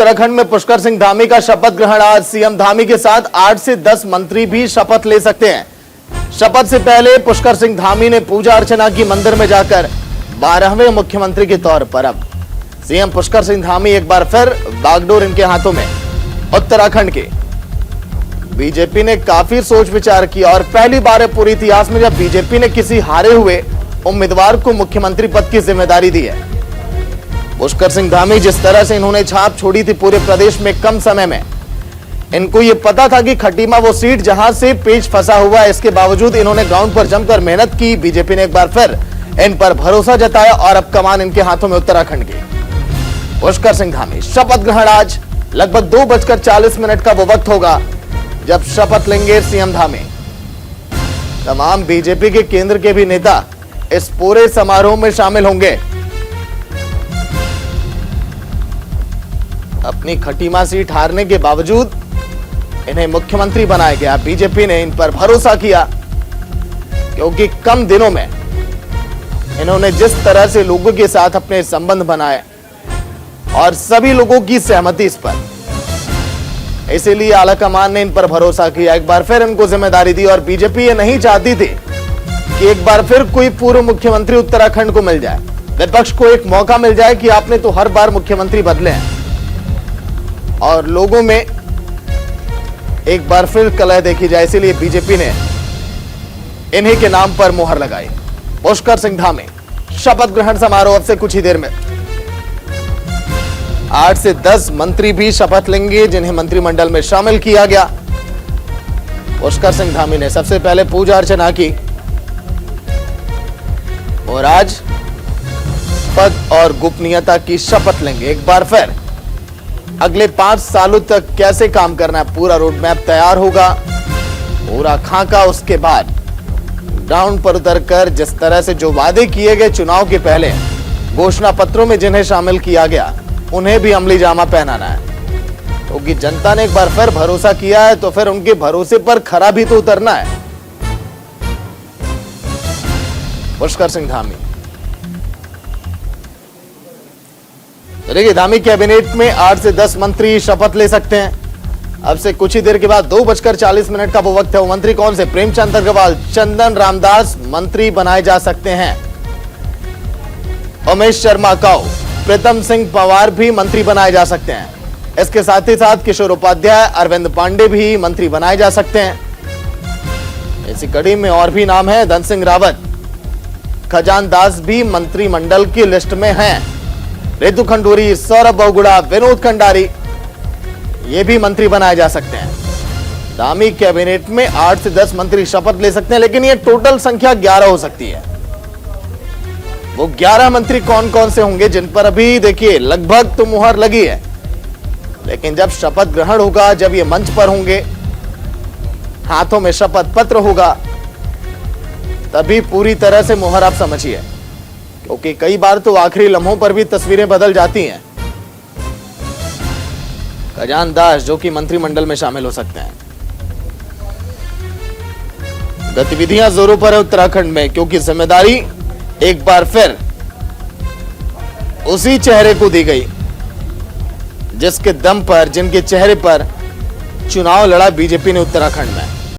उत्तराखंड में पुष्कर सिंह धामी का शपथ ग्रहण आज। सीएम धामी के साथ 8 से 10 मंत्री भी शपथ ले सकते हैं। शपथ से पहले पुष्कर सिंह धामी ने पूजा अर्चना की मंदिर में जाकर 12वें मुख्यमंत्री के तौर पर अब सीएम पुष्कर सिंह धामी एक बार फिर बागडोर इनके हाथों में। उत्तराखंड के बीजेपी ने काफी सोच विचार किया और पहली बार है पूरे इतिहास में जब बीजेपी ने किसी हारे हुए उम्मीदवार को मुख्यमंत्री पद की जिम्मेदारी दी है। पुष्कर सिंह धामी जिस तरह से इन्होंने छाप छोड़ी थी पूरे प्रदेश में कम समय में, इनको ये पता था कि खटीमा वो सीट जहां से पेच फंसा हुआ है, इसके बावजूद इन्होंने ग्राउंड पर जमकर मेहनत की। बीजेपी ने एक बार फिर इन पर भरोसा जताया और अब कमान इनके हाथों में उत्तराखंड के। पुष्कर सिंह धामी शपथ ग्रहण आज लगभग 2:40 का वो वक्त होगा जब शपथ लेंगे सीएम धामी। तमाम बीजेपी के केंद्र के भी नेता इस पूरे समारोह में शामिल होंगे। अपनी खटीमा सीट हारने के बावजूद इन्हें मुख्यमंत्री बनाया गया। बीजेपी ने इन पर भरोसा किया क्योंकि कम दिनों में इन्होंने जिस तरह से लोगों के साथ अपने संबंध बनाए और सभी लोगों की सहमति इस पर, इसीलिए आलाकमान ने इन पर भरोसा किया, एक बार फिर इनको जिम्मेदारी दी। और बीजेपी ये नहीं चाहती थी कि एक बार फिर कोई पूर्व मुख्यमंत्री उत्तराखंड को मिल जाए, विपक्ष को एक मौका मिल जाए कि आपने तो हर बार मुख्यमंत्री बदले हैं और लोगों में एक बार फिर कलह देखी जाए। इसीलिए बीजेपी ने इन्हीं के नाम पर मोहर लगाई। पुष्कर सिंह धामी शपथ ग्रहण समारोह अब से कुछ ही देर में 8 से 10 मंत्री भी शपथ लेंगे जिन्हें मंत्रिमंडल में शामिल किया गया। पुष्कर सिंह धामी ने सबसे पहले पूजा अर्चना की और आज पद और गोपनीयता की शपथ लेंगे। एक बार फिर अगले 5 सालों तक कैसे काम करना है, पूरा रोड मैप तैयार होगा, पूरा खाका। उसके बाद ग्राउंड पर उतरकर जिस तरह से जो वादे किए गए चुनाव के पहले घोषणा पत्रों में जिन्हें शामिल किया गया, उन्हें भी अमली जामा पहनाना है क्योंकि जनता ने एक बार फिर भरोसा किया है तो फिर उनके भरोसे पर खरा भी तो उतरना है। पुष्कर सिंह धामी, तो देखिए धामी कैबिनेट में 8 से 10 मंत्री शपथ ले सकते हैं। अब से कुछ ही देर के बाद 2:40 का वो वक्त है। वो मंत्री कौन से? प्रेमचंद अग्रवाल, चंदन रामदास मंत्री बनाए जा सकते हैं। उमेश शर्मा काऊ, प्रीतम सिंह पंवार भी मंत्री बनाए जा सकते हैं। इसके साथ ही साथ किशोर उपाध्याय, अरविंद पांडे भी मंत्री बनाए जा सकते हैं। इसी कड़ी में और भी नाम है। धन सिंह रावत, खजान दास भी मंत्रिमंडल की लिस्ट में हैं। रितु खंडूरी, सौरभ बहुगुणा, विनोद खंडारी ये भी मंत्री बनाए जा सकते हैं। धामी कैबिनेट में 8 से 10 मंत्री शपथ ले सकते हैं, लेकिन ये टोटल संख्या 11 हो सकती है। वो 11 मंत्री कौन कौन से होंगे जिन पर अभी देखिए लगभग तो मुहर लगी है, लेकिन जब शपथ ग्रहण होगा, जब ये मंच पर होंगे, हाथों में शपथ पत्र होगा, तभी पूरी तरह से मुहर आप समझिए, क्योंकि कई बार तो आखिरी लम्हों पर भी तस्वीरें बदल जाती हैं। खजान दास जो कि मंत्रिमंडल में शामिल हो सकते हैं। गतिविधियां जोरों पर है उत्तराखंड में क्योंकि जिम्मेदारी एक बार फिर उसी चेहरे को दी गई जिसके दम पर, जिनके चेहरे पर चुनाव लड़ा बीजेपी ने उत्तराखंड में।